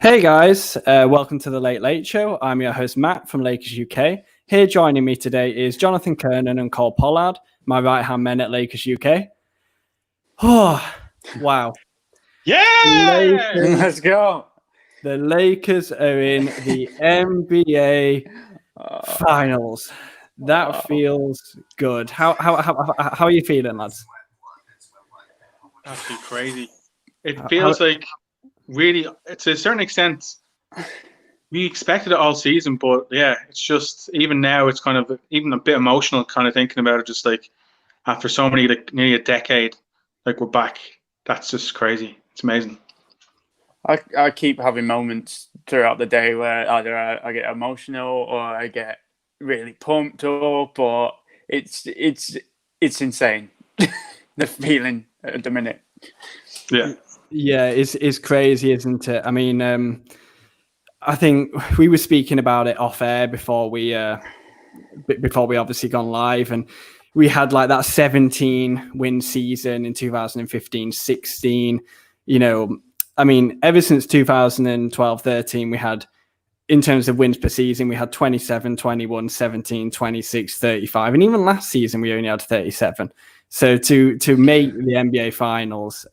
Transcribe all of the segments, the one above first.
Hey guys, welcome to the Late Late Show. I'm your host Matt from Lakers UK. Here joining me today is Jonathan Kiernan and Cole Pollard, my right-hand men at Lakers UK. Oh, wow. Yeah! Let's go. The Lakers are in the NBA Finals. That feels good. How are you feeling, lads? Absolutely crazy. It feels like really, to a certain extent, we expected it all season, but yeah, it's just, even now, it's kind of even a bit emotional kind of thinking about it, just like after so many, like nearly a decade, like we're back. That's just crazy. It's amazing. I keep having moments throughout the day where either I get emotional or I get really pumped up, or it's insane. The feeling at the minute. Yeah, it's crazy, isn't it? I mean, I think we were speaking about it off air before we obviously gone live, and we had like that 17 win season in 2015, 16. You know, I mean, ever since 2012, 13, we had, in terms of wins per season, we had 27, 21, 17, 26, 35. And even last season, we only had 37. So to make the NBA Finals,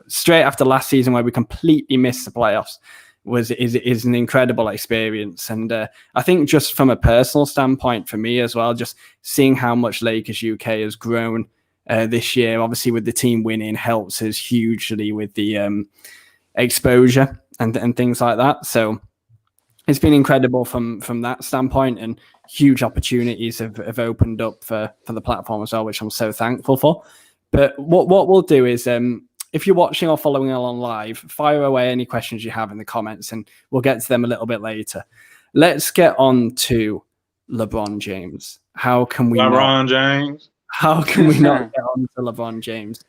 straight after last season where we completely missed the playoffs, is an incredible experience. And I think just from a personal standpoint for me as well, just seeing how much Lakers UK has grown this year, obviously with the team winning, helps us hugely with the exposure and things like that. So it's been incredible from that standpoint, and huge opportunities have opened up for the platform as well, which I'm so thankful for. But what we'll do is, if you're watching or following along live, fire away any questions you have in the comments, and we'll get to them a little bit later. Let's get on to LeBron James. How can we not get on to LeBron James?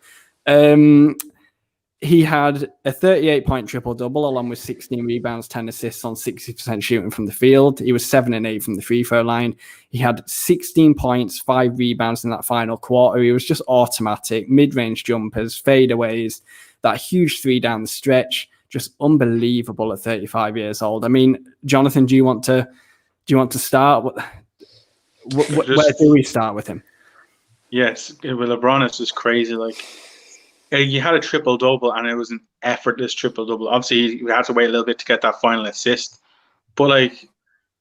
He had a 38-point triple-double along with 16 rebounds, 10 assists on 60% shooting from the field. He was 7-8 from the free throw line. He had 16 points, 5 rebounds in that final quarter. He was just automatic, mid-range jumpers, fadeaways, that huge three down the stretch. Just unbelievable at 35 years old. I mean, Jonathan, do you want to start? Where do we start with him? Yes, with LeBron, it's just crazy. Like, you had a triple-double, and it was an effortless triple-double. Obviously, we had to wait a little bit to get that final assist. But, like,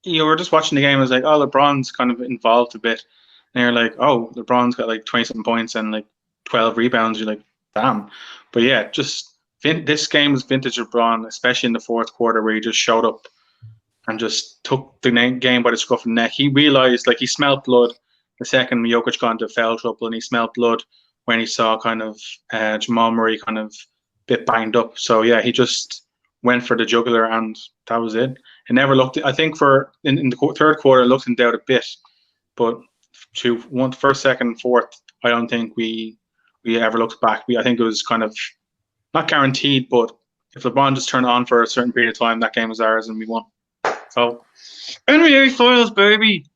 you were just watching the game, it was like, oh, LeBron's kind of involved a bit. And you're like, oh, LeBron's got, like, 27 points and, like, 12 rebounds. You're like, damn. But, yeah, just this game was vintage LeBron, especially in the fourth quarter where he just showed up and just took the game by the scruff of the neck. He realized, like, he smelled blood the second Jokic got into foul trouble, and he smelled blood when he saw kind of Jamal Murray kind of a bit banged up. So, yeah, he just went for the jugular, and that was it. It never looked, I think in the third quarter, it looked in doubt a bit. But first, second, fourth, I don't think we ever looked back. I think it was kind of not guaranteed, but if LeBron just turned on for a certain period of time, that game was ours and we won. So, NBA Finals, baby!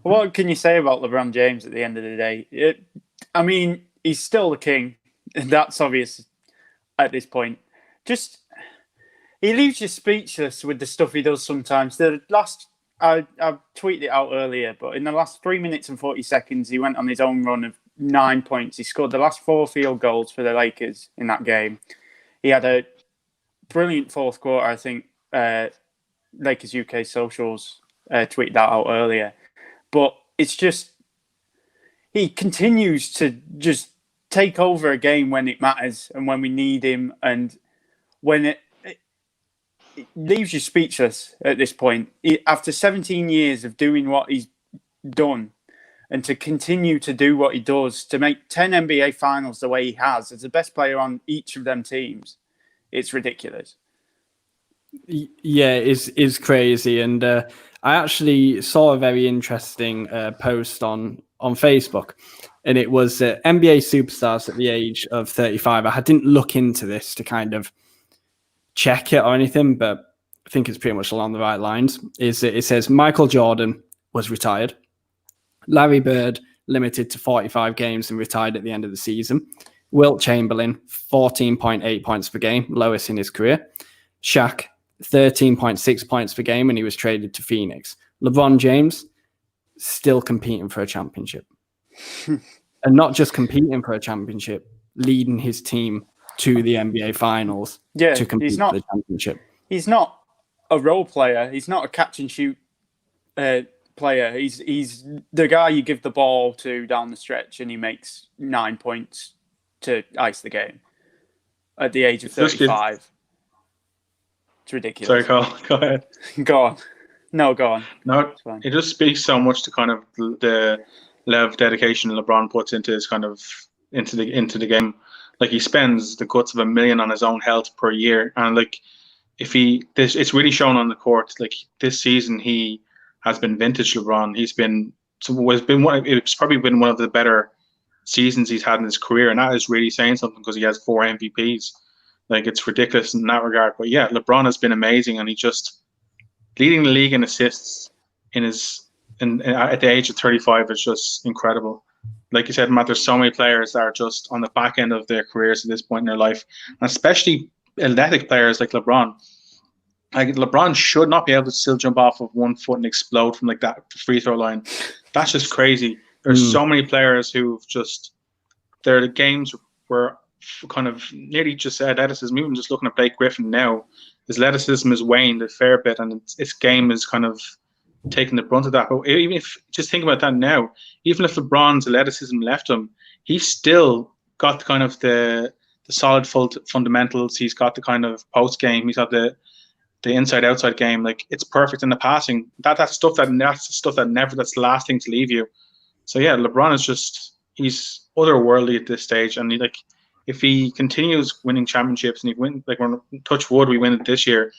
What can you say about LeBron James at the end of the day? I mean, he's still the king. That's obvious at this point. Just, he leaves you speechless with the stuff he does sometimes. I tweeted it out earlier, but in the last 3 minutes and 40 seconds, he went on his own run of 9 points. He scored the last 4 field goals for the Lakers in that game. He had a brilliant fourth quarter. I think Lakers UK socials tweeted that out earlier. But it's just, he continues to just take over a game when it matters and when we need him, and when it leaves you speechless at this point. After 17 years of doing what he's done, and to continue to do what he does, to make 10 NBA Finals the way he has, as the best player on each of them teams, it's ridiculous. Yeah, it's crazy. And I actually saw a very interesting post on Facebook, and it was NBA superstars at the age of 35. I didn't look into this to kind of check it or anything, but I think it's pretty much along the right lines. It says Michael Jordan was retired. Larry Bird limited to 45 games and retired at the end of the season. Wilt Chamberlain, 14.8 points per game, lowest in his career. Shaq, 13.6 points per game when he was traded to Phoenix. LeBron James, still competing for a championship. And not just competing for a championship, leading his team to the NBA Finals to compete for the championship. He's not a role player. He's not a catch and shoot player. He's the guy you give the ball to down the stretch and he makes 9 points to ice the game at the age of 35. It's ridiculous. Sorry, Carl. Go ahead. Go on. No, go on. No, it just speaks so much to kind of the level of dedication LeBron puts into his kind of into the game. Like he spends the guts of $1 million on his own health per year, and like it's really shown on the court. Like this season, he has been vintage LeBron. It's probably been one of the better seasons he's had in his career, and that is really saying something because he has 4 MVPs. Like it's ridiculous in that regard. But yeah, LeBron has been amazing, and he just leading the league in assists at the age of 35 is just incredible. Like you said, Matt, there's so many players that are just on the back end of their careers at this point in their life, and especially athletic players like LeBron. Like LeBron should not be able to still jump off of 1 foot and explode from like that free throw line. That's just crazy. There's so many players who've just their games were kind of nearly just athleticism. Even just looking at Blake Griffin now, his athleticism has waned a fair bit, and its game is kind of taking the brunt of that. But even if just think about that now, even if LeBron's athleticism left him, he's still got kind of the solid fundamentals. He's got the kind of post game. He's got the inside outside game. Like it's perfect in the passing. That's the stuff that's the last thing to leave you. So yeah, LeBron is he's otherworldly at this stage, and if he continues winning championships and we're touch wood, we win it this year.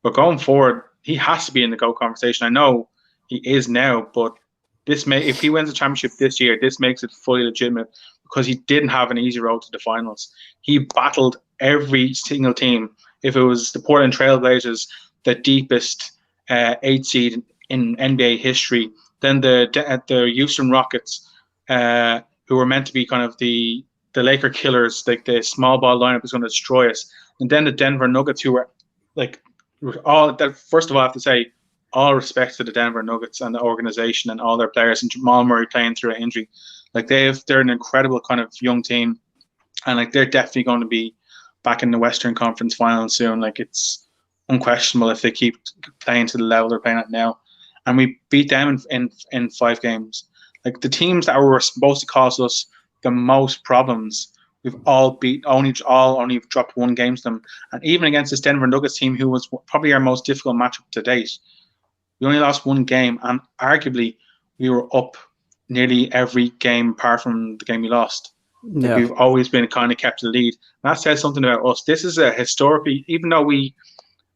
But going forward, he has to be in the GOAT conversation. I know he is now, but if he wins the championship this year, this makes it fully legitimate because he didn't have an easy road to the finals. He battled every single team. If it was the Portland Trail Blazers, the deepest 8 seed in NBA history, then the Houston Rockets, who were meant to be kind of the Laker killers, like the small ball lineup is going to destroy us, and then the Denver Nuggets, who were all that. First of all, I have to say all respect to the Denver Nuggets and the organization and all their players, and Jamal Murray playing through an injury. Like they're an incredible kind of young team, and they're definitely going to be back in the Western Conference Finals soon. Like it's unquestionable if they keep playing to the level they're playing at now. And we beat them in 5 games. Like the teams that were supposed to cause us the most problems, we've all only dropped 1 game to them. And even against this Denver Nuggets team, who was probably our most difficult matchup to date, we only lost 1 game, and arguably we were up nearly every game apart from the game we lost. Yeah. We've always been kind of kept the lead. And that says something about us. This is a historically, even though we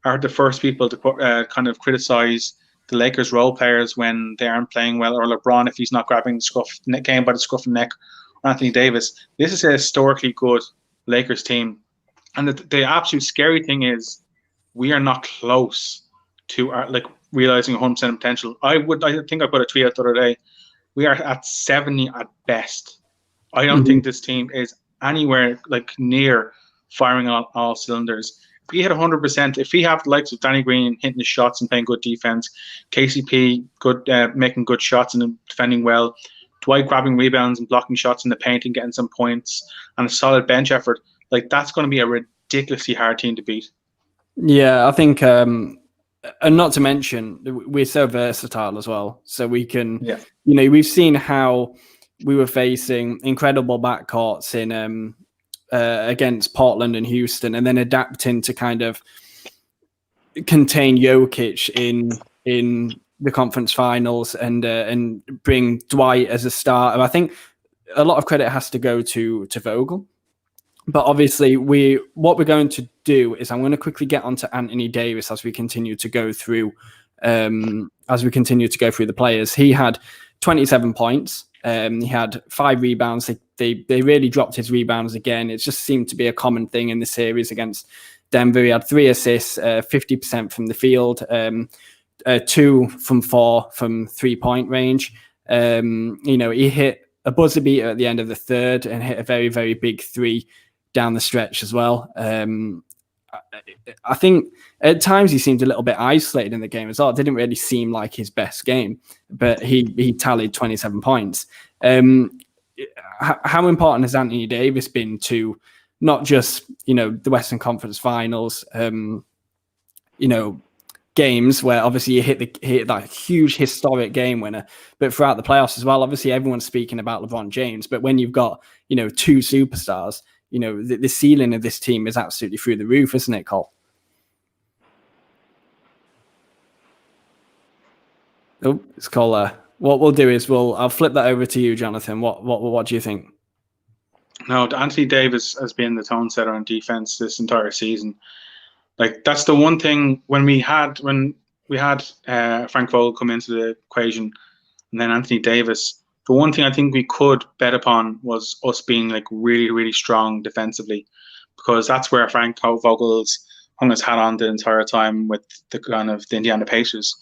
are the first people to kind of criticize the Lakers role players when they aren't playing well, or LeBron if he's not grabbing the game by the scruff of the neck, or Anthony Davis. This is a historically good Lakers team. And the absolute scary thing is we are not close to realizing 100% potential. I think I put a tweet out the other day. We are at 70 at best. I don't think this team is anywhere near firing on all cylinders. If we hit 100%, if we have the likes of Danny Green hitting the shots and playing good defense, KCP making good shots and defending well, Dwight grabbing rebounds and blocking shots in the paint and getting some points, and a solid bench effort, that's going to be a ridiculously hard team to beat. Yeah, I think, and not to mention, we're so versatile as well. So we can, we've seen how we were facing incredible backcourts in against Portland and Houston, and then adapting to kind of contain Jokic in the conference finals and bring Dwight as a starter. I think a lot of credit has to go to Vogel, but obviously what we're going to do is I'm going to quickly get onto Anthony Davis as we continue to go through the players. He had 27 points. He had 5 rebounds. They really dropped his rebounds again. It just seemed to be a common thing in the series against Denver. He had 3 assists, 50% from the field, 2 from 4 from 3-point range. He hit a buzzer beater at the end of the third and hit a very, very big three down the stretch as well. I think at times he seemed a little bit isolated in the game as well. It didn't really seem like his best game, but he tallied 27 points. How important has Anthony Davis been to not just, the Western Conference Finals, games where obviously you hit that huge historic game winner, but throughout the playoffs as well? Obviously everyone's speaking about LeBron James, but when you've got, two superstars, the ceiling of this team is absolutely through the roof, isn't it, Cole? Oh, it's Cole. What we'll do is I'll flip that over to you, Jonathan. What do you think? No, Anthony Davis has been the tone setter on defense this entire season. Like, that's the one thing when we had Frank Vogel come into the equation, and then Anthony Davis. The one thing I think we could bet upon was us being like really, really strong defensively, because that's where Frank Vogel's hung his hat on the entire time with the kind of the Indiana Pacers.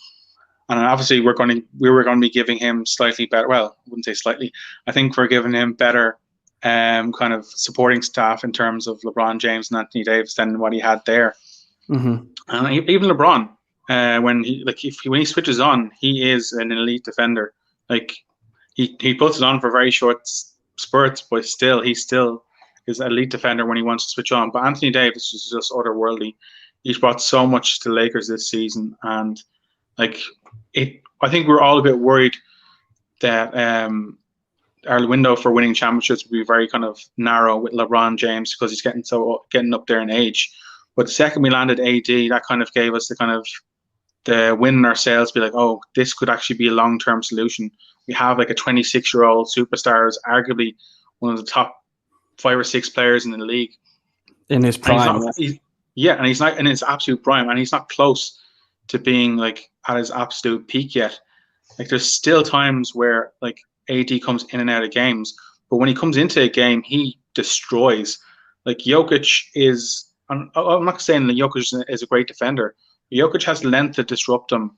And obviously we were going to be giving him slightly better. Well, I wouldn't say slightly. I think we're giving him better kind of supporting staff in terms of LeBron James and Anthony Davis than what he had there. Mm-hmm. And even LeBron, when he switches on, he is an elite defender. Like, he puts it on for very short spurts, but he's still is an elite defender when he wants to switch on. But Anthony Davis is just otherworldly. He's brought so much to the Lakers this season, and I think we're all a bit worried that our window for winning championships will be very kind of narrow with LeBron James, because he's getting up there in age. But the second we landed AD, that kind of gave us the win in our sails, be like, oh, this could actually be a long-term solution. We have like a 26-year-old superstar who's arguably one of the top 5 or 6 players in the league. In his prime. And he's not in his absolute prime, and he's not close to being like at his absolute peak yet. Like, there's still times where like AD comes in and out of games, but when he comes into a game, he destroys. Like, Jokic is, I'm not saying that Jokic is a great defender. Jokic has length to disrupt him,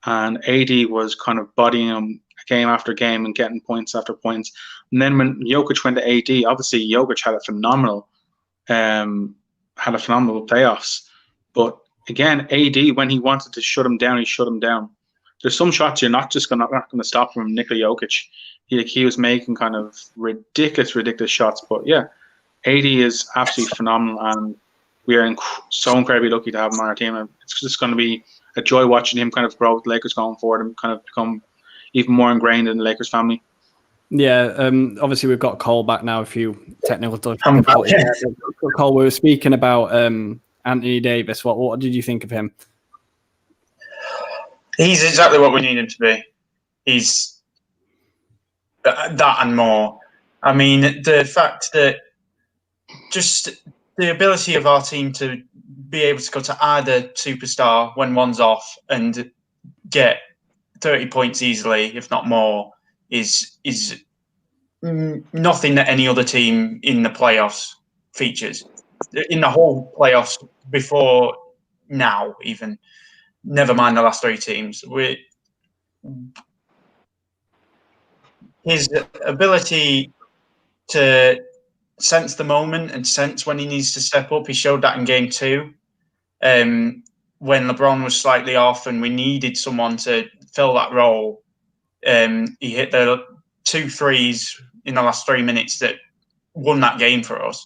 and AD was kind of bodying him game after game and getting points after points. And then when Jokic went to AD, obviously Jokic had a phenomenal playoffs. But again, AD, when he wanted to shut him down, he shut him down. There's some shots you're not going to stop from Nikola Jokic. He was making kind of ridiculous shots. But yeah, AD is absolutely phenomenal, and we are so incredibly lucky to have him on our team. And it's just going to be a joy watching him kind of grow with the Lakers going forward and kind of become even more ingrained in the Lakers family. Yeah, obviously we've got Cole back now. A few technical difficulties. Cole, we were speaking about Anthony Davis. What did you think of him? He's exactly what we need him to be. He's that and more. I mean, the fact that just the ability of our team to be able to go to either superstar when one's off and get 30 points easily, if not more, is nothing that any other team in the playoffs features. In the whole playoffs before now, even, never mind the last 3 teams. His ability to sense the moment and sense when he needs to step up, he showed that in game 2. When LeBron was slightly off and we needed someone to fill that role, he hit the 2 threes in the last 3 minutes that won that game for us.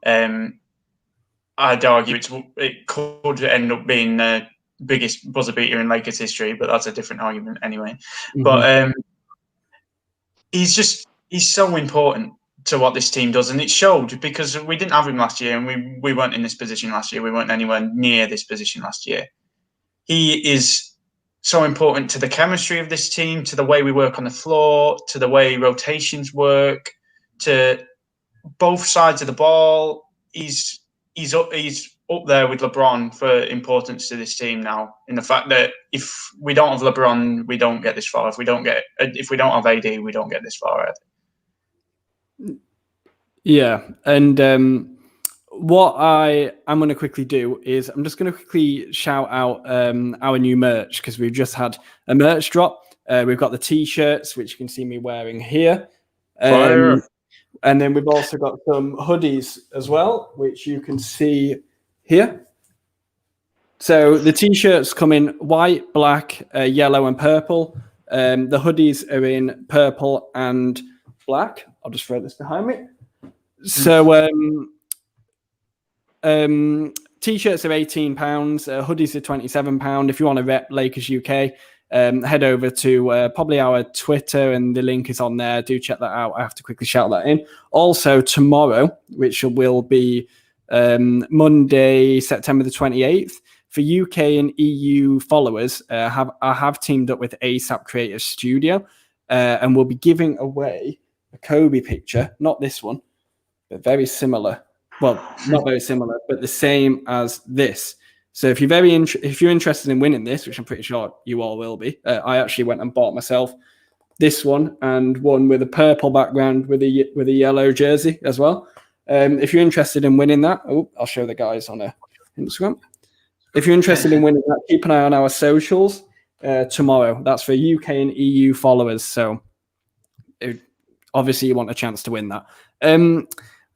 I'd argue it could end up being the biggest buzzer beater in Lakers history, but that's a different argument anyway. Mm-hmm. But he's so important to what this team does, and it showed because we didn't have him last year, and we weren't in this position last year. We weren't anywhere near this position last year. He is so important to the chemistry of this team, to the way we work on the floor, to the way rotations work, to both sides of the ball. He's up there with LeBron for importance to this team now, in the fact that if we don't have LeBron, we don't get this far. If we don't have AD, we don't get this far either. Yeah, and what I'm going to quickly do is I'm just going to quickly shout out our new merch, because we've just had a merch drop. We've got the T-shirts, which you can see me wearing here. Fire. And then we've also got some hoodies as well, which you can see here. So the t-shirts come in white, black, yellow, and purple. The hoodies are in purple and black. I'll just throw this behind me. So t-shirts are £18, hoodies are £27. If you want to rep Lakers UK, head over to probably our Twitter, and the link is on there. Do check that out. I have to quickly shout that in. Also tomorrow, which will be Monday, September the 28th, for UK and EU followers, I have teamed up with ASAP Creative Studio, and we'll be giving away a Kobe picture, not this one, but very similar. Well, not very similar, but the same as this. So if you're interested in winning this, which I'm pretty sure you all will be, I actually went and bought myself this one and one with a purple background with a yellow jersey as well. If you're interested in winning that, I'll show the guys on Instagram. If you're interested in winning that, keep an eye on our socials tomorrow. That's for UK and EU followers. So obviously you want a chance to win that.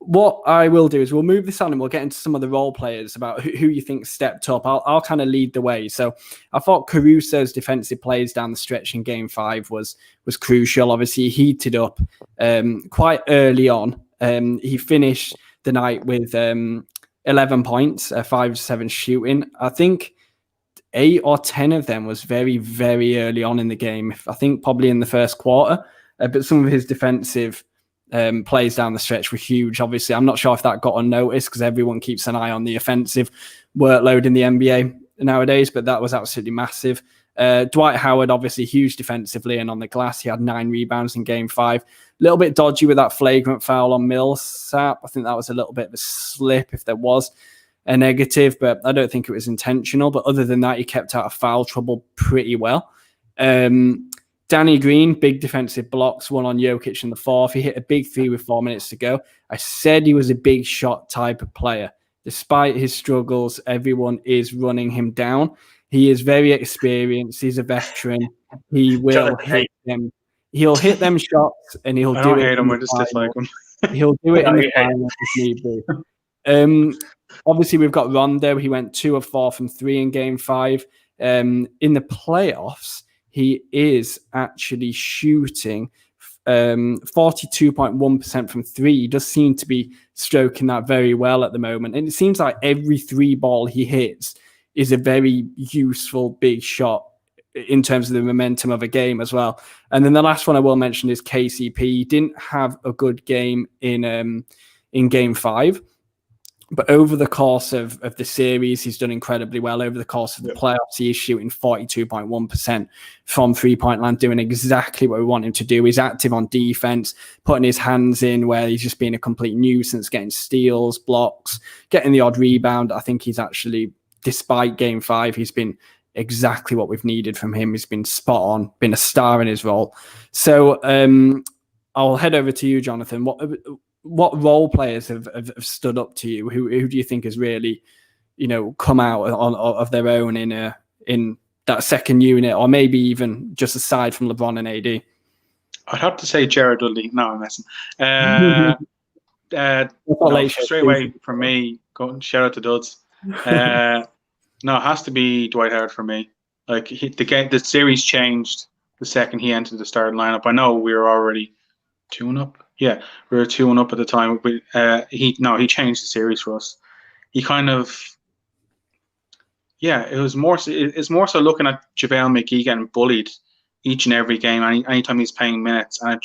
What I will do is we'll move this on and we'll get into some of the role players about who you think stepped up. I'll kind of lead the way. So I thought Caruso's defensive plays down the stretch in Game 5 was crucial. Obviously, he heated up quite early on. He finished the night with 11 points, 5-7 shooting. I think 8 or 10 of them was very, very early on in the game. I think probably in the first quarter. But some of his defensive plays down the stretch were huge. Obviously, I'm not sure if that got unnoticed because everyone keeps an eye on the offensive workload in the NBA nowadays, but that was absolutely massive. Dwight Howard, obviously huge defensively and on the glass. He had 9 rebounds in Game 5. A little bit dodgy with that flagrant foul on Millsap. I think that was a little bit of a slip if there was a negative, but I don't think it was intentional. But other than that, he kept out of foul trouble pretty well. Danny Green, big defensive blocks, one on Jokic in the 4th. He hit a big 3 with 4 minutes to go. I said he was a big shot type of player. Despite his struggles, everyone is running him down. He is very experienced. He's a veteran. He will hit them. He'll hit them shots, and he'll do it. I don't hate him. I just dislike him. He'll do it in the final if need be. Obviously, we've got Rondo. He went 2 of 4 from 3 in Game 5. In the playoffs, he is actually shooting 42.1% from 3. He does seem to be stroking that very well at the moment. And it seems like every 3 ball he hits is a very useful big shot in terms of the momentum of a game as well. And then the last one I will mention is KCP. He didn't have a good game in Game 5. But over the course of the series, he's done incredibly well. Over the course of the playoffs, he is shooting 42.1% from three-point land, doing exactly what we want him to do. He's active on defense, putting his hands in where he's just been a complete nuisance, getting steals, blocks, getting the odd rebound. I think he's actually, despite Game 5, he's been exactly what we've needed from him. He's been spot on, been a star in his role. So I'll head over to you, Jonathan. What role players have stood up to you? Who do you think has really, come out of their own in that second unit, or maybe even just aside from LeBron and AD? I'd have to say Jared Dudley. No, I'm messing. Straight away for me, shout out to Duds. No, it has to be Dwight Howard for me. Like the series changed the second he entered the starting lineup. I know we were already 2-up. Yeah, we were 2-up at the time. But he changed the series for us. He kind of, it's more so looking at JaVale McGee getting bullied each and every game, anytime he's playing minutes, and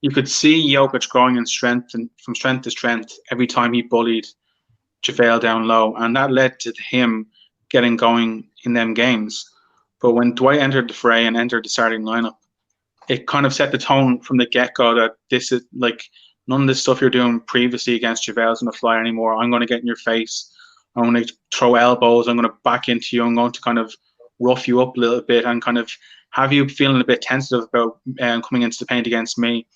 you could see Jokic growing in strength and from strength to strength every time he bullied JaVale down low, and that led to him getting going in them games. But when Dwight entered the fray and entered the starting lineup, it kind of set the tone from the get-go that this is like none of this stuff you're doing previously against JaVale's going to fly anymore. I'm going to get in your face. I'm going to throw elbows. I'm going to back into you. I'm going to kind of rough you up a little bit and kind of have you feeling a bit tentative about coming into the paint against me.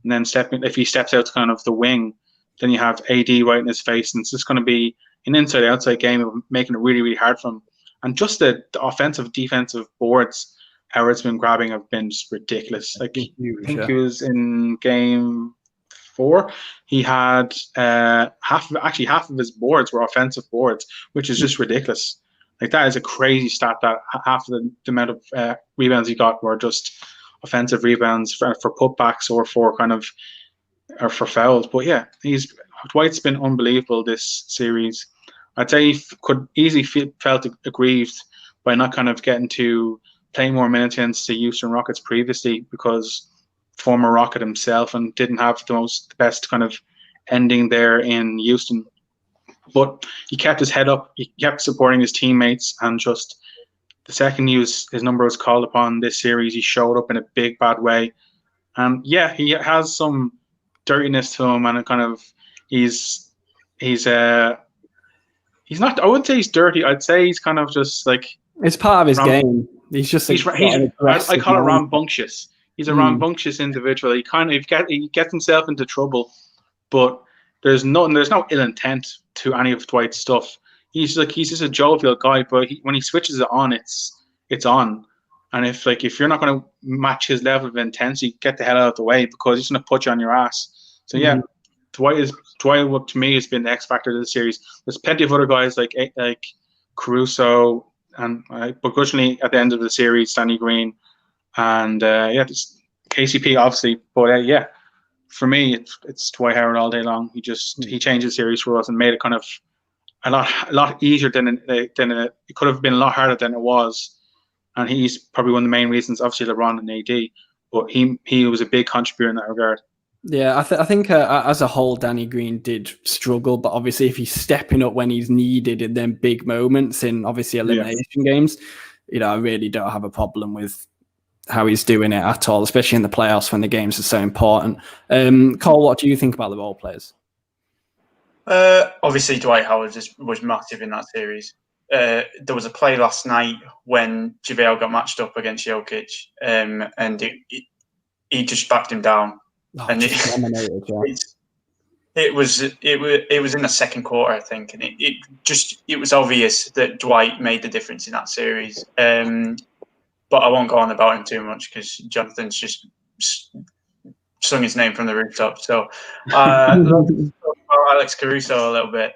And then if he steps out to kind of the wing, then you have AD right in his face. And it's just going to be an inside-outside game of making it really, really hard for him. And just the offensive, defensive boards Howard's been grabbing have been just ridiculous. Like, Huge, I think it was in game 4. He had half of his boards were offensive boards, which is just ridiculous. Like, that is a crazy stat that half of the amount of rebounds he got were just offensive rebounds for putbacks or for for fouls. But yeah, Dwight's been unbelievable this series. I'd say he could easily felt aggrieved by not kind of getting to play more minutes against the Houston Rockets previously, because former Rocket himself and didn't have the best kind of ending there in Houston. But he kept his head up. He kept supporting his teammates, and just the second his number was called upon this series, he showed up in a big bad way. And yeah, he has some dirtiness to him, and it kind of he's not. I wouldn't say he's dirty. I'd say he's kind of just like, it's part of his game. He's just I call it rambunctious. He's a rambunctious individual. He gets himself into trouble, but there's no ill intent to any of Dwight's stuff. He's just a jovial guy, but when he switches it on, it's on. And if you're not going to match his level of intensity, get the hell out of the way, because he's going to put you on your ass. So yeah, Dwight to me has been the X factor of the series. There's plenty of other guys like Caruso and begrudgingly at the end of the series, Danny Green, and KCP obviously. But yeah, for me it's Dwight Howard all day long. He changed the series for us and made it kind of a lot easier than it could have been, a lot harder than it was. And he's probably one of the main reasons, obviously LeBron and AD, but he was a big contributor in that regard. Yeah, I think as a whole, Danny Green did struggle, but obviously if he's stepping up when he's needed in them big moments in obviously elimination games, I really don't have a problem with how he's doing it at all, especially in the playoffs when the games are so important. Cole, what do you think about the role players? Obviously, Dwight Howard was massive in that series. There was a play last night when JaVale got matched up against Jokic, and he just backed him down. Oh, and it was in the second quarter, I think, and it was obvious that Dwight made the difference in that series. But I won't go on about him too much because Jonathan's just sung his name from the rooftop. So Alex Caruso a little bit.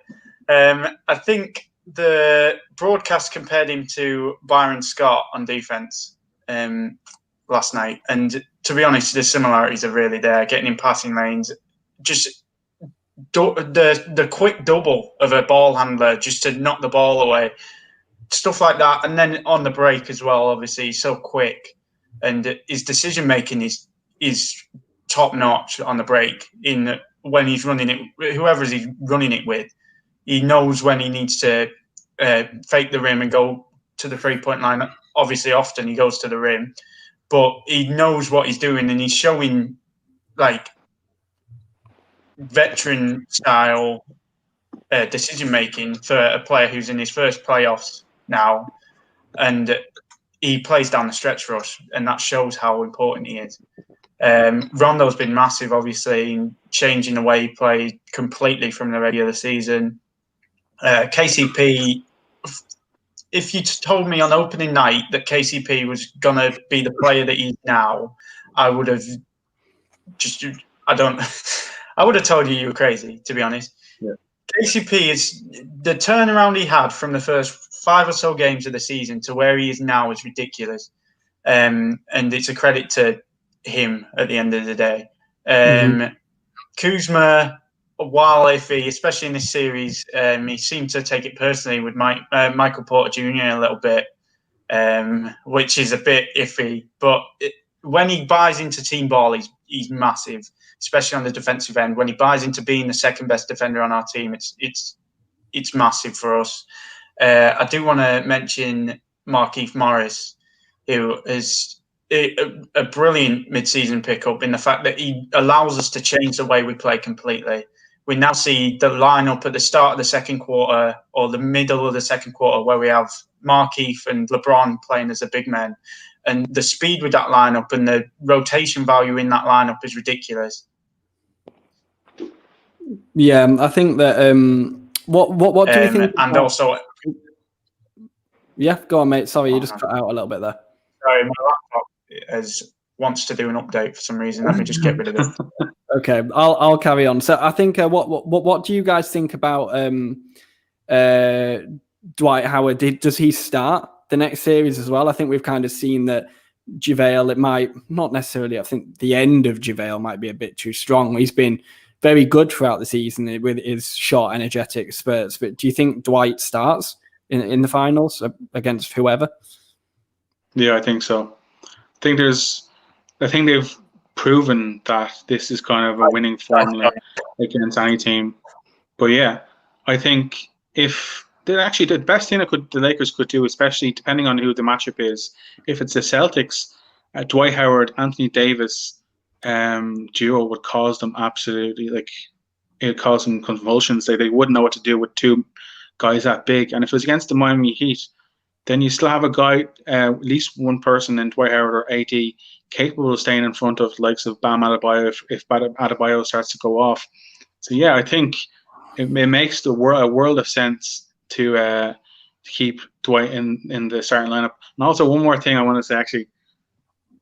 I think the broadcast compared him to Byron Scott on defense last night, and to be honest, the similarities are really there. Getting in passing lanes, just the quick double of a ball handler just to knock the ball away, stuff like that. And then on the break as well, obviously he's so quick, and his decision making is top notch on the break. When he's running it, whoever he's running it with, he knows when he needs to fake the rim and go to the 3-point line. Obviously, often he goes to the rim, but he knows what he's doing, and he's showing like veteran style decision making for a player who's in his first playoffs now, and he plays down the stretch for us, and that shows how important he is. Rondo's been massive, obviously, in changing the way he played completely from the regular season. KCP, if you told me on opening night that KCP was going to be the player that he's now, I would have I would have told you were crazy, to be honest. Yeah. KCP is the turnaround he had from the first 5 or so games of the season to where he is now is ridiculous. And it's a credit to him at the end of the day. Kuzma, while iffy, especially in this series, he seemed to take it personally with Michael Porter Jr. a little bit, which is a bit iffy. But when he buys into team ball, he's massive, especially on the defensive end. When he buys into being the second best defender on our team, it's massive for us. I do want to mention Marquis Morris, who is a brilliant mid-season pickup in the fact that he allows us to change the way we play completely. We now see the lineup at the start of the second quarter or the middle of the second quarter where we have Marquis and LeBron playing as a big man. And the speed with that lineup and the rotation value in that lineup is ridiculous. Yeah, I think that what do you think? And also, yeah, go on, mate. Sorry, you just cut out a little bit there. Sorry, my laptop wants to do an update for some reason. Let me just get rid of this. Okay, I'll carry on. So I think what do you guys think about Dwight Howard? Does he start the next series as well? I think we've kind of seen that JaVale, it might not necessarily, I think the end of JaVale might be a bit too strong. He's been very good throughout the season with his short, energetic spurts. But do you think Dwight starts in the finals against whoever? Yeah, I think so. I think they've proven that this is kind of a winning formula against any team. But yeah, I think if the best thing the Lakers could do, especially depending on who the matchup is, if it's the Celtics, Dwight Howard, Anthony Davis duo would cause them absolutely, like, it would cause them convulsions. They wouldn't know what to do with two guys that big. And if it was against the Miami Heat, then you still have a guy, at least one person in Dwight Howard or AD, capable of staying in front of the likes of Bam Adebayo if Adebayo starts to go off. So yeah, I think it makes a world of sense to keep Dwight in the starting lineup. And also one more thing I want to say, actually,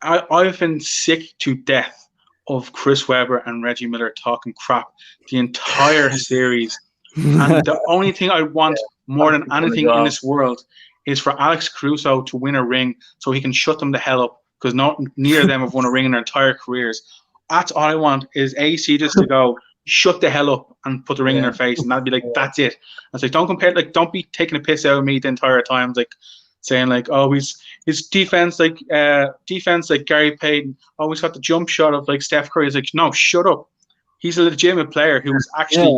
I've been sick to death of Chris Webber and Reggie Miller talking crap the entire series. And the only thing I want more than anything in this world is for Alex Caruso to win a ring so he can shut them the hell up, because neither of them have won a ring in their entire careers. That's all I want, is AC just to go, shut the hell up and put the ring in their face, and that'd be like, that's it. I was like, don't be taking a piss out of me the entire time, like saying like, oh, his defense like Gary Payton. Oh, he's got the jump shot of like Steph Curry. He's like, no, shut up. He's a legitimate player who's actually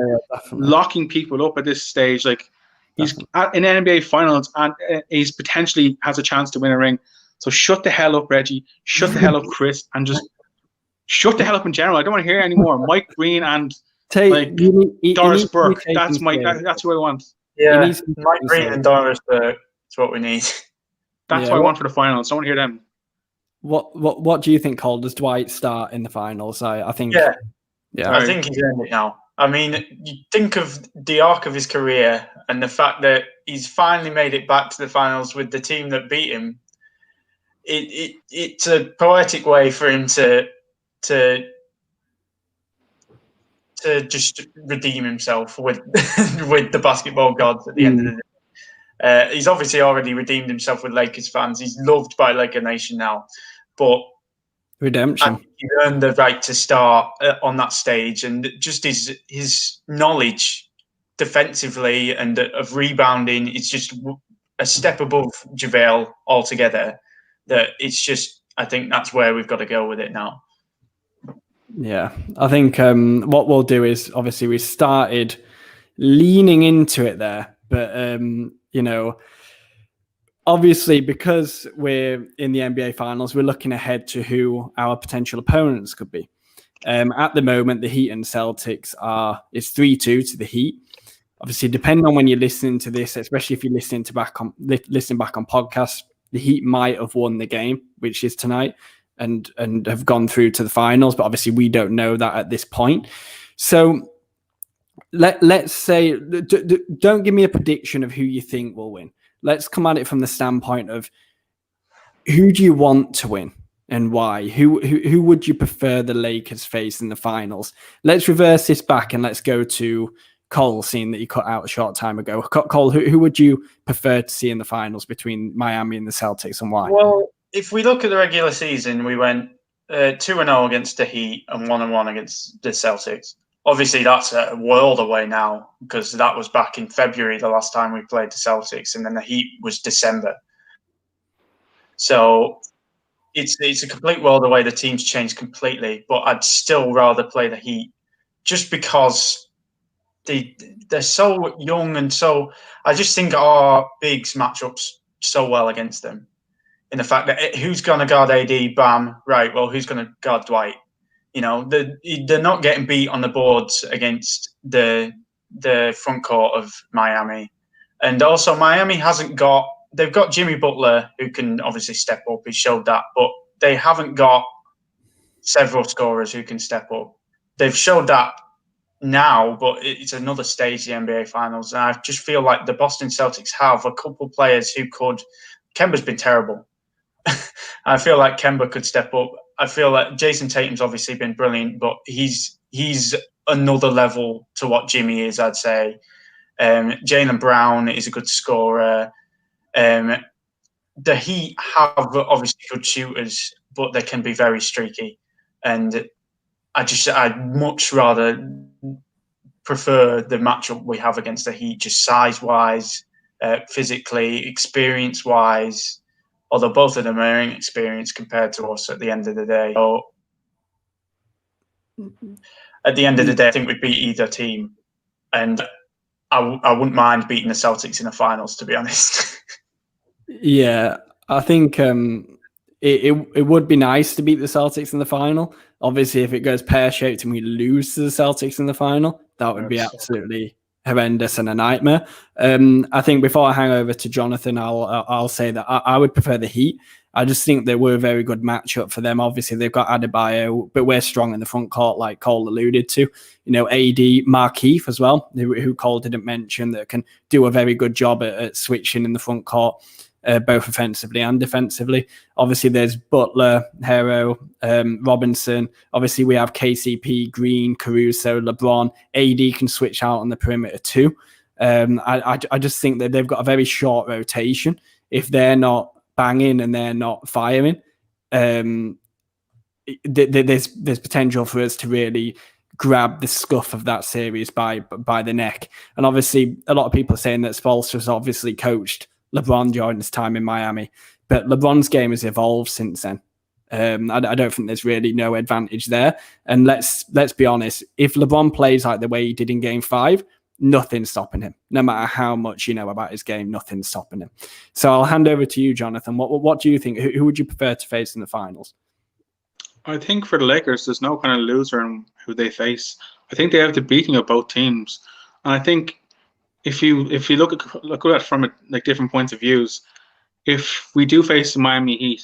locking people up at this stage. Like, he's in NBA Finals and he's potentially has a chance to win a ring. So shut the hell up, Reggie. Shut the hell up, Chris, and just shut the hell up in general. I don't want to hear anymore. Mike Green and Doris Burke. That's who I want. Yeah, Mike Green and Doris Burke. That's what we need. That's what I want for the finals. Don't want to hear them. What do you think, Cole? Does Dwight start in the finals? I think. Yeah. I think he's earned it now. I mean, you think of the arc of his career and the fact that he's finally made it back to the finals with the team that beat him. It's a poetic way for him to just redeem himself with with the basketball gods at the end of the day. He's obviously already redeemed himself with Lakers fans. He's loved by Laker Nation now, but redemption. He earned the right to start on that stage, and just his knowledge defensively and of rebounding, it's just a step above JaVale altogether. That it's just, I think that's where we've got to go with it now. Yeah, I think what we'll do is, obviously we started leaning into it there, but obviously because we're in the NBA Finals, we're looking ahead to who our potential opponents could be. At the moment, the Heat and Celtics it's 3-2 to the Heat. Obviously, depending on when you're listening to this, especially if you're listening back on podcasts, the Heat might have won the game, which is tonight, and have gone through to the finals. But obviously, we don't know that at this point. So let's say, don't give me a prediction of who you think will win. Let's come at it from the standpoint of who do you want to win and why? Who would you prefer the Lakers face in the finals? Let's reverse this back and let's go to Cole, seeing that you cut out a short time ago. Cole, who would you prefer to see in the finals between Miami and the Celtics, and why? Well, if we look at the regular season, we went 2-0 against the Heat and 1-1 against the Celtics. Obviously, that's a world away now, because that was back in February, the last time we played the Celtics, and then the Heat was December. So it's a complete world away. The team's changed completely, but I'd still rather play the Heat just because they're so young, and so I just think our bigs match up so well against them. In the fact that who's going to guard AD? Bam. Right. Well, who's going to guard Dwight? They're not getting beat on the boards against the front court of Miami. And also Miami they've got Jimmy Butler, who can obviously step up. He showed that, but they haven't got several scorers who can step up. They've showed that now, but it's another stage, the NBA Finals. And I just feel like the Boston Celtics have a couple players who could. Kemba's been terrible. I feel like Kemba could step up. I feel like Jason Tatum's obviously been brilliant, but he's another level to what Jimmy is, I'd say. Jaylen Brown is a good scorer. The Heat have obviously good shooters, but they can be very streaky. And I'd much rather prefer the matchup we have against the Heat, just size-wise, physically, experience-wise, although both of them are inexperienced compared to us at the end of the day. So at the end of the day, I think we'd beat either team. And I wouldn't mind beating the Celtics in the finals, to be honest. Yeah, I think it would be nice to beat the Celtics in the final. Obviously, if it goes pear-shaped and we lose to the Celtics in the final, that would be absolutely horrendous and a nightmare. I think before I hang over to Jonathan, I'll say that I would prefer the Heat. I just think they were a very good matchup for them. Obviously, they've got Adebayo, but we're strong in the front court, like Cole alluded to. You know, AD, Marquis as well, who Cole didn't mention, that can do a very good job at switching in the front court, both offensively and defensively. Obviously, there's Butler, Hero, Robinson. Obviously, we have KCP, Green, Caruso, LeBron. AD can switch out on the perimeter too. I just think that they've got a very short rotation. If they're not banging and they're not firing, there's potential for us to really grab the scuff of that series by the neck. And obviously, a lot of people are saying that Spoelstra's obviously coached LeBron during his time in Miami, but LeBron's game has evolved since then. I don't think there's really no advantage there. And let's be honest, if LeBron plays like the way he did in Game 5, nothing's stopping him. No matter how much you know about his game, nothing's stopping him. So I'll hand over to you, Jonathan. What do you think? Who would you prefer to face in the finals? I think for the Lakers, there's no kind of loser in who they face. I think they have the beating of both teams, and I think if you look at it from like different points of views, if we do face the Miami Heat,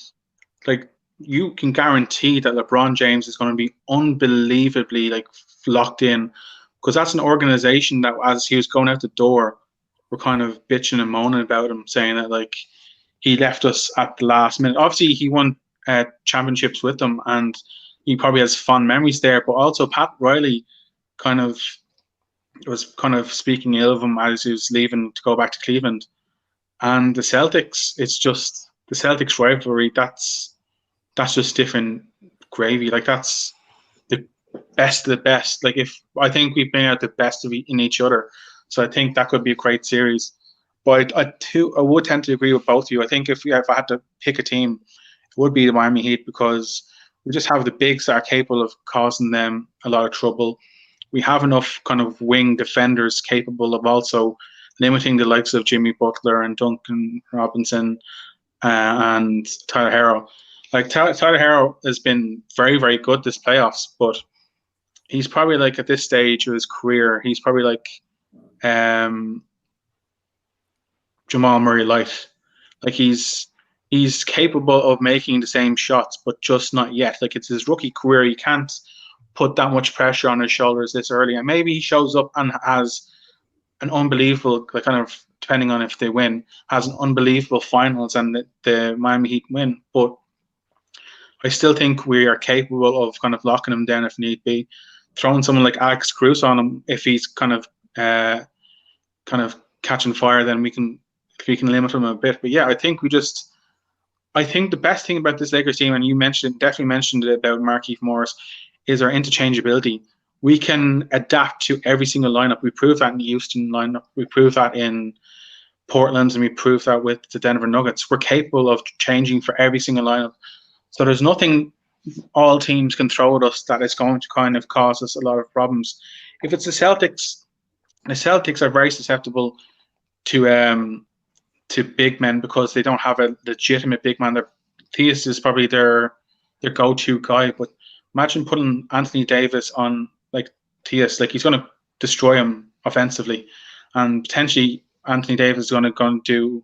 like you can guarantee that LeBron James is going to be unbelievably like locked in, because that's an organization that as he was going out the door, we're kind of bitching and moaning about him, saying that like he left us at the last minute. Obviously, he won championships with them, and he probably has fond memories there. But also, Pat Riley was speaking ill of him as he was leaving to go back to Cleveland. And the Celtics, it's just the Celtics rivalry. That's just different gravy. Like that's the best of the best. Like I think we bring out the best in each other. So I think that could be a great series. But I would tend to agree with both of you. I think if I had to pick a team, it would be the Miami Heat, because we just have the bigs that are capable of causing them a lot of trouble. We have enough kind of wing defenders capable of also limiting the likes of Jimmy Butler and Duncan Robinson and Tyler Hero. Like Tyler Hero has been very, very good this playoffs, but he's probably like at this stage of his career, he's probably like Jamal Murray light. Like he's capable of making the same shots, but just not yet. Like it's his rookie career. He can't put that much pressure on his shoulders this early. And maybe he shows up and has an unbelievable, like kind of depending on if they win, has an unbelievable finals and the Miami Heat win. But I still think we are capable of kind of locking him down if need be. Throwing someone like Alex Cruz on him if he's kind of catching fire, then we can limit him a bit. But yeah, I think the best thing about this Lakers team, and you definitely mentioned it about Marquis Morris, is our interchangeability. We can adapt to every single lineup. We proved that in the Houston lineup. We proved that in Portland, and we proved that with the Denver Nuggets. We're capable of changing for every single lineup. So there's nothing all teams can throw at us that is going to kind of cause us a lot of problems. If it's the Celtics are very susceptible to big men because they don't have a legitimate big man. Theus is probably their go-to guy, but imagine putting Anthony Davis on like Theus, like he's going to destroy him offensively, and potentially Anthony Davis is going to do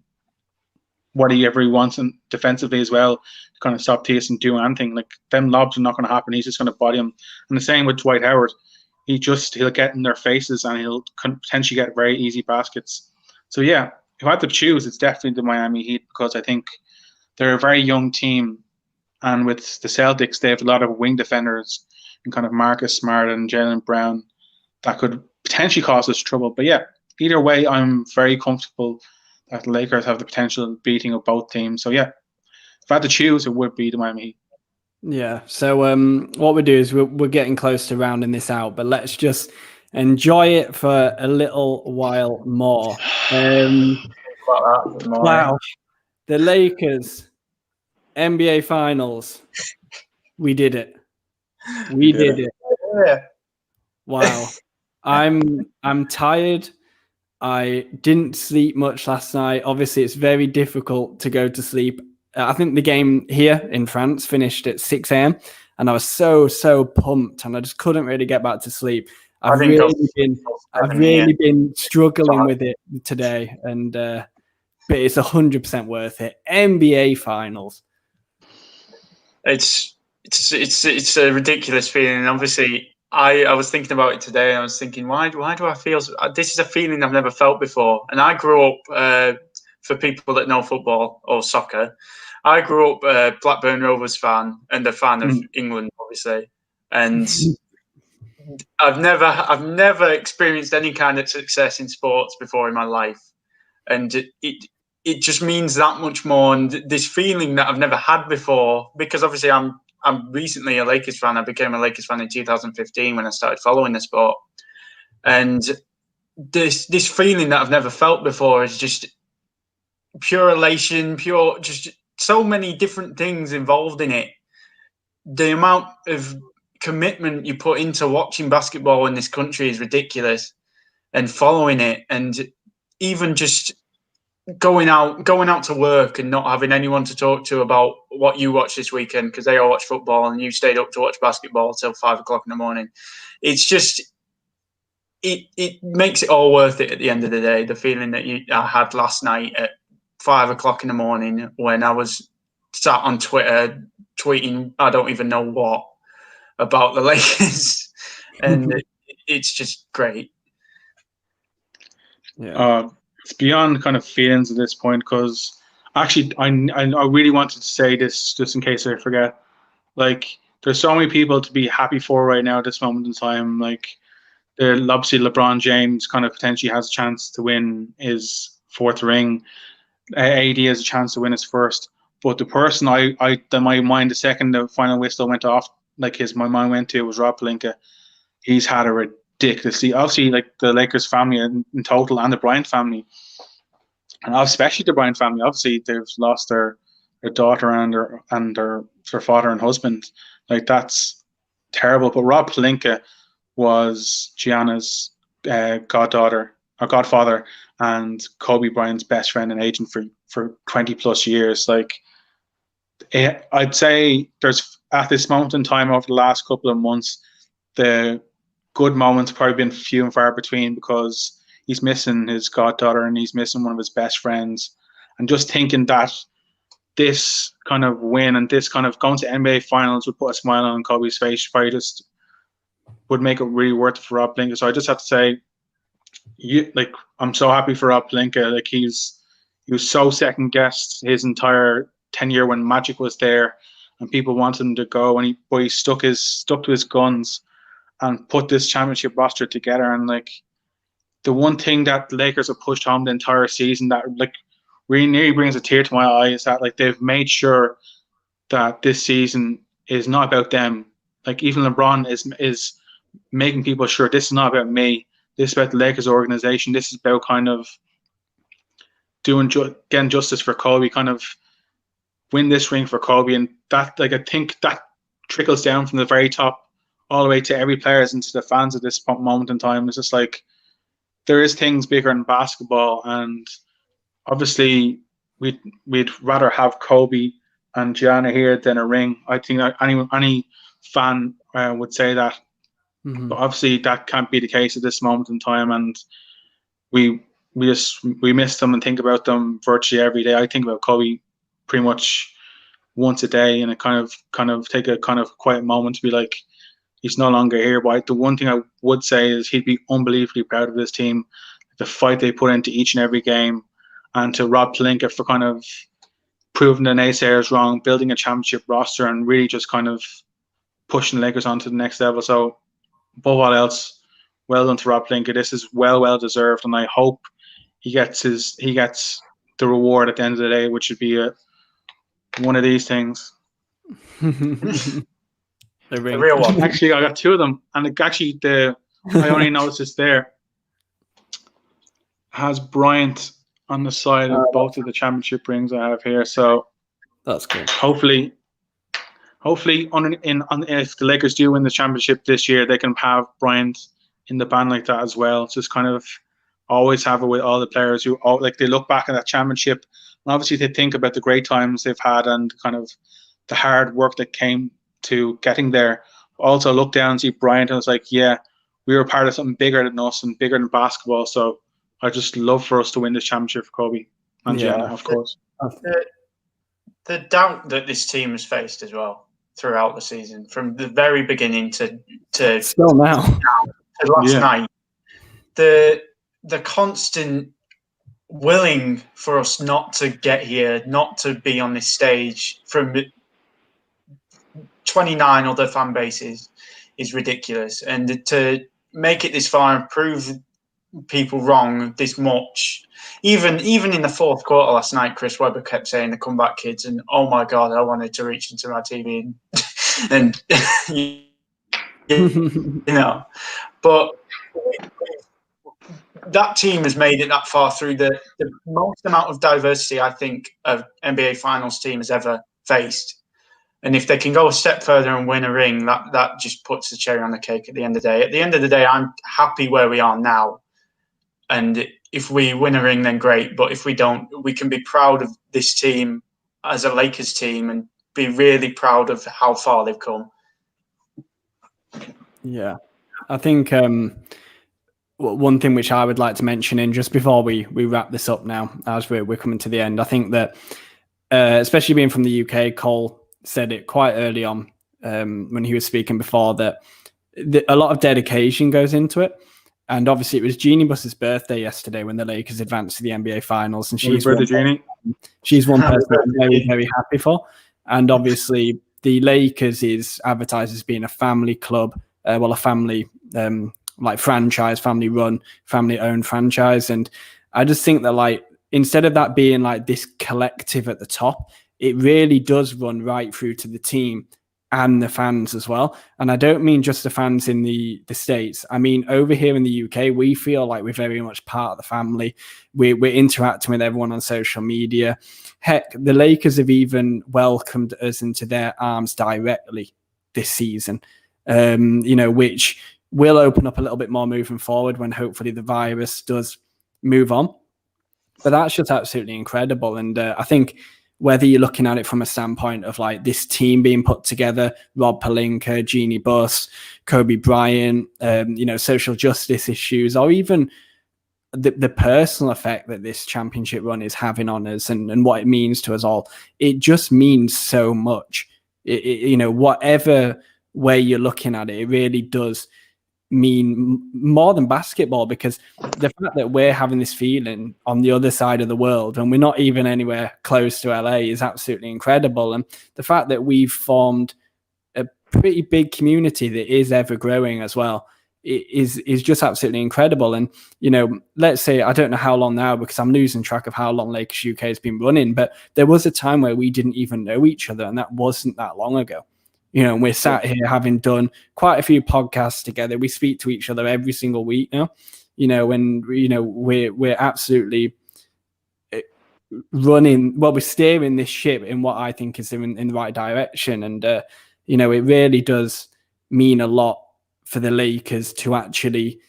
whatever he wants and defensively as well to kind of stop Theus and do anything. Like them lobs are not going to happen. He's just going to body him. And the same with Dwight Howard. He'll get in their faces and he'll potentially get very easy baskets. So yeah, if I had to choose, it's definitely the Miami Heat, because I think they're a very young team, and with the Celtics, they have a lot of wing defenders and kind of Marcus Smart and Jaylen Brown that could potentially cause us trouble. But yeah, either way, I'm very comfortable that the Lakers have the potential of beating of both teams. So yeah, if I had to choose, it would be the Miami Heat. Yeah. So what we do is we're getting close to rounding this out, but let's just enjoy it for a little while more. Wow. The Lakers NBA Finals. We did it. We did it. Yeah. Wow. I'm tired. I didn't sleep much last night. Obviously, it's very difficult to go to sleep. I think the game here in France finished at 6 a.m. and I was so pumped, and I just couldn't really get back to sleep. I've really been struggling with it today, and but it's 100% worth it. NBA Finals. It's a ridiculous feeling, and obviously I was thinking about it today. And I was thinking, why do I feel this is a feeling I've never felt before? And I grew up, for people that know football or soccer, I grew up a Blackburn Rovers fan and a fan of England, obviously. And I've never experienced any kind of success in sports before in my life, and it just means that much more. And this feeling that I've never had before, because obviously I'm recently a Lakers fan. I became a Lakers fan in 2015 when I started following the sport, and this feeling that I've never felt before is just pure elation, just so many different things involved in it. The amount of commitment you put into watching basketball in this country is ridiculous, and following it, and even just going out to work and not having anyone to talk to about what you watched this weekend because they all watch football and you stayed up to watch basketball till 5 o'clock in the morning. It's just it makes it all worth it at the end of the day. The feeling that I had last night at 5 o'clock in the morning when I was sat on Twitter tweeting I don't even know what about the Lakers, and it's just great. Yeah. It's beyond kind of feelings at this point, because actually I really wanted to say this just in case I forget. Like, there's so many people to be happy for right now at this moment in time. Like, obviously LeBron James kind of potentially has a chance to win his fourth ring. AD has a chance to win his first. But the person my mind the second the final whistle went off, my mind went to was Rob Pelinka. He's had a ridiculously, obviously, like the Lakers family in total and the Bryant family, and especially the Bryant family. Obviously, they've lost their daughter and their father and husband. Like, that's terrible. But Rob Pelinka was Gianna's godfather and Kobe Bryant's best friend and agent for 20 plus years. Like, I'd say there's, at this moment in time over the last couple of months, the good moments probably been few and far between, because he's missing his goddaughter and he's missing one of his best friends. And just thinking that this kind of win and this kind of going to NBA Finals would put a smile on Kobe's face, probably just would make it really worth it for Rob Pelinka. So I just have to say, I'm so happy for Rob Pelinka. Like, he was so second guessed his entire tenure when Magic was there, and people wanted him to go, and he stuck to his guns and put this championship roster together. And like, the one thing that the Lakers have pushed home the entire season that like really nearly brings a tear to my eye is that like they've made sure that this season is not about them. Like, even LeBron is making people sure this is not about me. This is about the Lakers organization. This is about kind of getting justice for Kobe, kind of win this ring for Kobe. And that, like, I think that trickles down from the very top all the way to every players and to the fans at this moment in time. It's just like, there is things bigger in basketball, and obviously we'd rather have Kobe and Gianna here than a ring. I think that any fan would say that. Mm-hmm. But obviously that can't be the case at this moment in time, and we miss them and think about them virtually every day. I think about Kobe pretty much once a day, and I kind of take a kind of quiet moment to be like, he's no longer here. But the one thing I would say is he'd be unbelievably proud of this team, the fight they put into each and every game, and to Rob Pelinka for kind of proving the naysayers wrong, building a championship roster, and really just kind of pushing the Lakers onto the next level. So, above all else, well done to Rob Pelinka. This is well deserved, and I hope he gets the reward at the end of the day, which would be one of these things. The real one. Actually, I got two of them, and I only noticed this there. Has Bryant on the side of both of the championship rings I have here, so that's good. Hopefully, if the Lakers do win the championship this year, they can have Bryant in the band like that as well. Just kind of always have it with all the players who they look back at that championship, and obviously they think about the great times they've had and kind of the hard work that came to getting there. Also look down and see Bryant, and it's like, yeah, we were part of something bigger than us and bigger than basketball. So I just love for us to win this championship for Kobe and Jenna, of course. The doubt that this team has faced as well throughout the season, from the very beginning to still now, to last night, the constant willing for us not to get here, not to be on this stage from 29 other fan bases is ridiculous. And to make it this far and prove people wrong this much, even in the fourth quarter last night, Chris Webber kept saying the comeback kids, and oh my God, I wanted to reach into my TV and you know, but that team has made it that far through the most amount of diversity I think an NBA Finals team has ever faced. And if they can go a step further and win a ring, that just puts the cherry on the cake at the end of the day. At the end of the day, I'm happy where we are now. And if we win a ring, then great. But if we don't, we can be proud of this team as a Lakers team and be really proud of how far they've come. Yeah. I think one thing which I would like to mention, and just before we wrap this up now, as we're coming to the end, I think that, especially being from the UK, Cole said it quite early on when he was speaking before, that a lot of dedication goes into it. And obviously it was Jeannie Buss's birthday yesterday when the Lakers advanced to the NBA Finals, and she's one person I'm very, very happy for. And obviously the Lakers is advertised as being a family club, a family like franchise, family run, family owned franchise. And I just think that instead of that being like this collective at the top, it really does run right through to the team and the fans as well. And I don't mean just the fans in the States. I mean, over here in the UK, we feel like we're very much part of the family. We're interacting with everyone on social media. Heck, the Lakers have even welcomed us into their arms directly this season, which will open up a little bit more moving forward when hopefully the virus does move on. But that's just absolutely incredible. And I think whether you're looking at it from a standpoint of like this team being put together, Rob Pelinka, Jeannie Buss, Kobe Bryant, social justice issues, or even the personal effect that this championship run is having on us and what it means to us all, it just means so much. Whatever way you're looking at it, it really does mean more than basketball, because the fact that we're having this feeling on the other side of the world and we're not even anywhere close to LA is absolutely incredible. And the fact that we've formed a pretty big community that is ever growing as well is just absolutely incredible. And let's say, I don't know how long now because I'm losing track of how long Lakers UK has been running, but there was a time where we didn't even know each other, and that wasn't that long ago. And we're sat here having done quite a few podcasts together. We speak to each other every single week now, and we're absolutely we're steering this ship in what I think is in the right direction. And, it really does mean a lot for the Lakers to actually,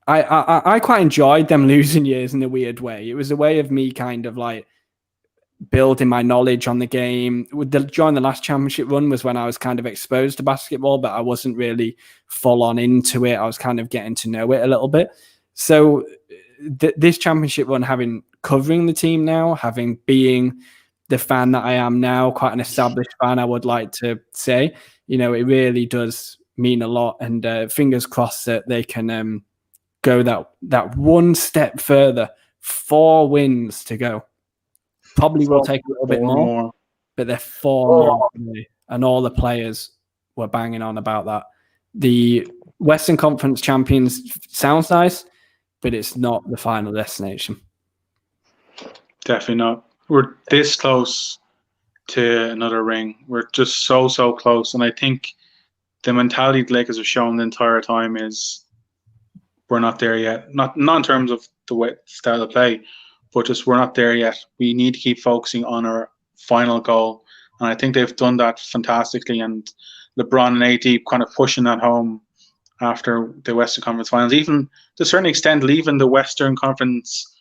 I quite enjoyed them losing years in a weird way. It was a way of me kind of like building my knowledge on the game. During the last championship run was when I was kind of exposed to basketball, but I wasn't really full on into it. I was kind of getting to know it a little bit. So this championship run, covering the team now, being the fan that I am now, quite an established fan, I would like to say, it really does mean a lot. And fingers crossed that they can go that one step further. 4 wins to go. Probably will take a little bit more, but they're 4 more away, and all the players were banging on about that. The Western Conference champions sounds nice, but it's not the final destination. Definitely not. We're this close to another ring. We're just so close, and I think the mentality the Lakers have shown the entire time is we're not there yet. Not in terms of the style of play, but just we're not there yet. We need to keep focusing on our final goal, and I think they've done that fantastically. And LeBron and AD kind of pushing that home after the Western Conference Finals, even to a certain extent, leaving the Western Conference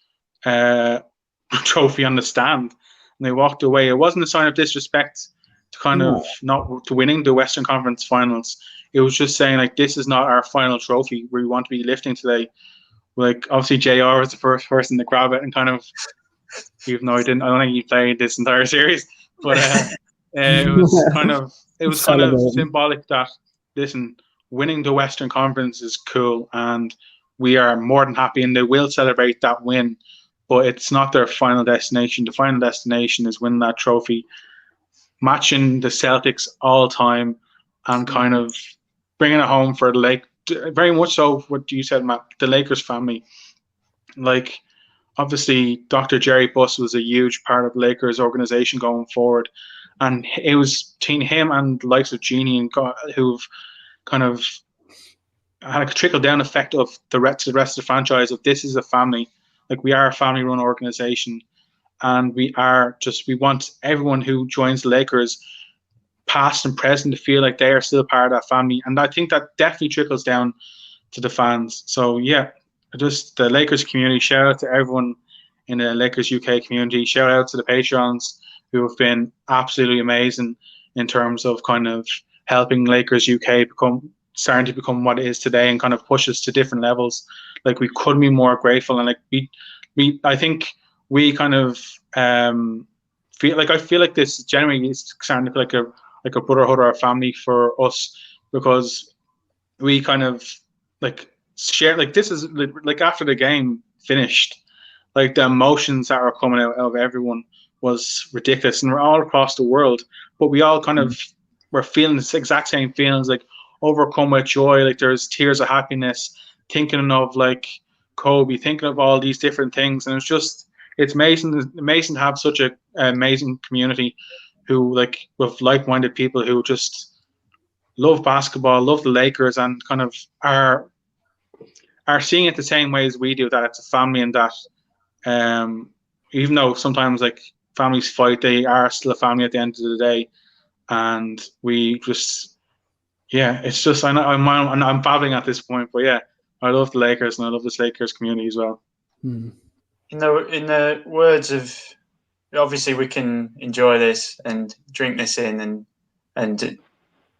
trophy on the stand, and they walked away. It wasn't a sign of disrespect to kind of not to winning the Western Conference Finals. It was just saying like, this is not our final trophy we want to be lifting today. Like, obviously JR was the first person to grab it, and kind of, even though I don't think he played this entire series, but it was kind of symbolic that, listen, winning the Western Conference is cool, and we are more than happy, and they will celebrate that win, but it's not their final destination. The final destination is winning that trophy, matching the Celtics all time, and kind of bringing it home for the Lake. Very much so what you said, Matt, the Lakers family. Like, obviously, Dr. Jerry Buss was a huge part of the Lakers organization going forward, and it was between him and the likes of Genie and who've kind of had a trickle-down effect of the rest of the franchise of, this is a family. Like, we are a family-run organization, and we want everyone who joins the Lakers, past and present, to feel like they are still part of that family. And I think that definitely trickles down to the fans. So yeah, just the Lakers community, shout out to everyone in the Lakers UK community, shout out to the Patreons who have been absolutely amazing in terms of kind of helping Lakers UK starting to become what it is today, and kind of push us to different levels. Like, we couldn't be more grateful, and like I think we kind of feel like this genuinely is starting to feel like a brotherhood or a family for us, because we kind of like share, like, this is like, after the game finished, like, the emotions that were coming out of everyone was ridiculous, and we're all across the world, but we all kind of were feeling the exact same feelings, like overcome with joy. Like, there's tears of happiness, thinking of like Kobe, thinking of all these different things, and it's amazing to have such an amazing community who, like, with like-minded people who just love basketball, love the Lakers, and kind of are seeing it the same way as we do, that it's a family, and that even though sometimes like families fight, they are still a family at the end of the day. And we just, yeah, it's just, I'm babbling at this point, but yeah, I love the Lakers, and I love this Lakers community as well. In the words of, obviously we can enjoy this and drink this in and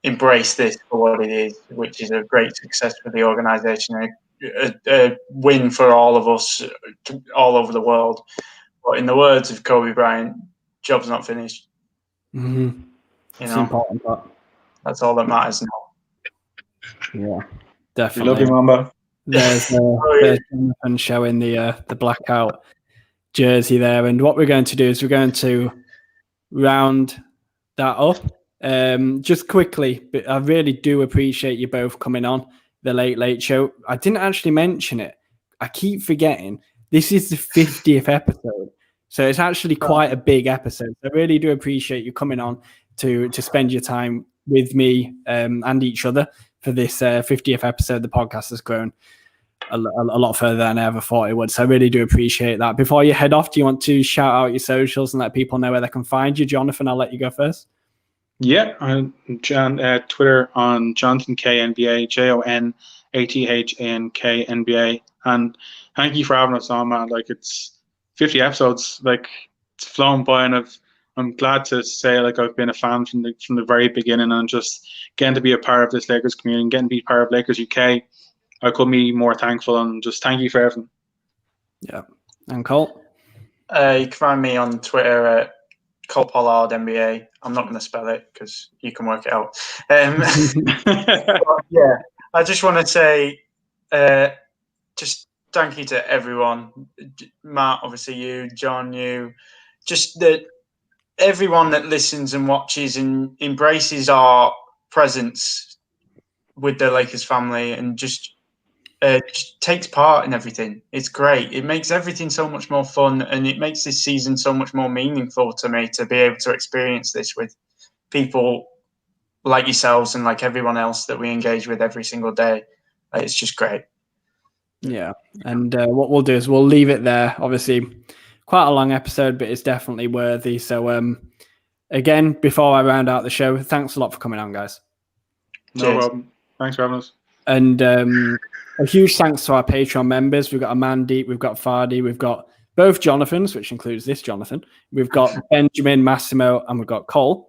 embrace this for what it is, which is a great success for the organisation, a win for all of us all over the world. But in the words of Kobe Bryant, job's not finished. Mm-hmm. It's important, but that's all that matters now. Yeah, definitely. We love you, Mamba. There's Jonathan showing the blackout jersey there, and what we're going to do is we're going to round that up. Just quickly, but I really do appreciate you both coming on the Late Show. I didn't actually mention it. I keep forgetting. This is the 50th episode, so it's actually quite a big episode. I really do appreciate you coming on to spend your time with me and each other for this 50th episode. The podcast has grown a lot further than I ever thought it would, so I really do appreciate that. Before you head off, do you want to shout out your socials and let people know where they can find you? Jonathan, I'll let you go first. Yeah, I'm Twitter on Jonathan K NBA, JONATHANK NBA, and thank you for having us on, man. Like, it's 50 episodes, like, it's flown by, and I'm glad to say, like, I've been a fan from the very beginning, and just getting to be a part of this Lakers community and getting to be part of Lakers UK. I couldn't be more thankful, and just thank you for everything. Yeah, and Cole, you can find me on Twitter at Pollard NBA. I'm not going to spell it because you can work it out. Yeah, I just want to say, just thank you to everyone. Matt, obviously you, John, you, just that everyone that listens and watches and embraces our presence with the Lakers family and just takes part in everything. It's great. It makes everything so much more fun, and it makes this season so much more meaningful to me to be able to experience this with people like yourselves and like everyone else that we engage with every single day. It's just great. Yeah. And what we'll do is we'll leave it there. Obviously, quite a long episode, but it's definitely worthy. So again, before I round out the show, thanks a lot for coming on, guys. No problem. Thanks for having us. And a huge thanks to our Patreon members. We've got Amandeep, we've got Fardy, we've got both Jonathans, which includes this Jonathan. We've got Benjamin, Massimo, and we've got Cole,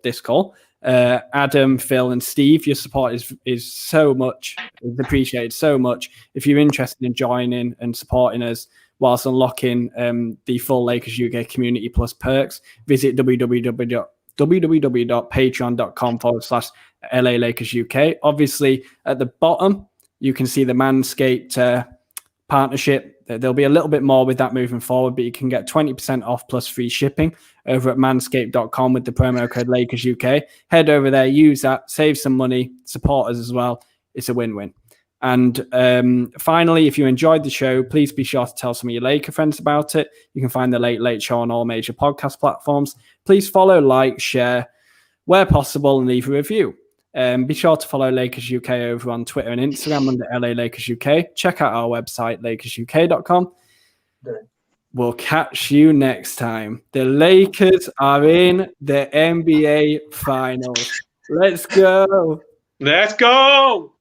Adam, Phil, and Steve. Your support is so much, is appreciated so much. If you're interested in joining and supporting us whilst unlocking the full Lakers UK Community Plus perks, visit www.patreon.com/LA Lakers UK. Obviously, at the bottom, you can see the Manscaped partnership. There'll be a little bit more with that moving forward, but you can get 20% off plus free shipping over at manscaped.com with the promo code Lakers UK. Head over there, use that, save some money, support us as well. It's a win-win. And finally, if you enjoyed the show, please be sure to tell some of your Laker friends about it. You can find the Late Late Show on all major podcast platforms. Please follow, like, share, where possible, and leave a review. Be sure to follow Lakers UK over on Twitter and Instagram under LA Lakers UK. Check out our website, lakersuk.com. We'll catch you next time. The Lakers are in the NBA Finals. Let's go. Let's go.